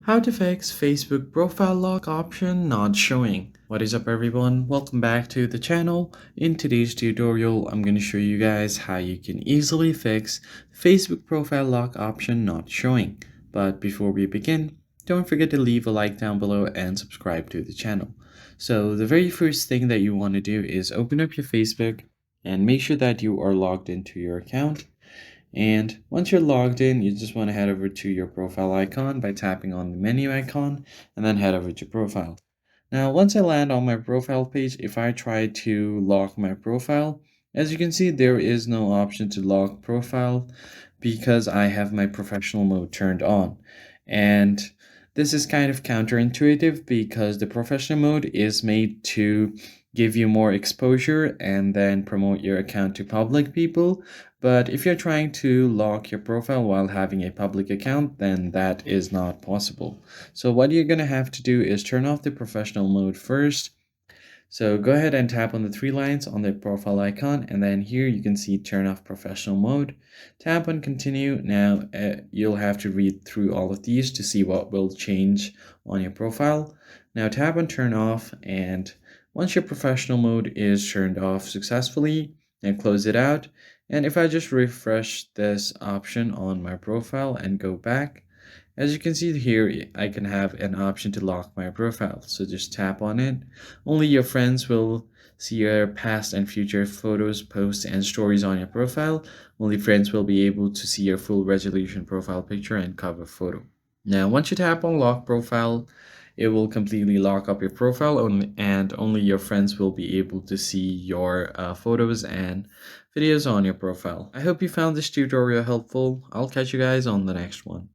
How to fix Facebook profile lock option not showing. What is up everyone? Welcome back to the channel. In today's tutorial, I'm going to show you guys how you can easily fix Facebook profile lock option not showing. But before we begin, don't forget to leave a like down below and subscribe to the channel. So the very first thing that you want to do is open up your Facebook and make sure that you are logged into your account. And once you're logged in, you just want to head over to your profile icon by tapping on the menu icon and then head over to profile. Now, once I land on my profile page, if I try to lock my profile, as you can see, there is no option to lock profile because I have my professional mode turned on. And this is kind of counterintuitive because the professional mode is made to give you more exposure and then promote your account to public people. But if you're trying to lock your profile while having a public account, then that is not possible. So what you're going to have to do is turn off the professional mode first. So go ahead and tap on the three lines on the profile icon, and then here you can see turn off professional mode. Tap on continue. Now you'll have to read through all of these to see what will change on your profile. Now tap on turn off, and once your professional mode is turned off successfully, and close it out. And if I just refresh this option on my profile and go back, as you can see here, I can have an option to lock my profile. So just tap on it. Only your friends will see your past and future photos, posts, and stories on your profile. Only friends will be able to see your full resolution profile picture and cover photo. Now, once you tap on lock profile, it will completely lock up your profile and only your friends will be able to see your photos and videos on your profile. I hope you found this tutorial helpful. I'll catch you guys on the next one.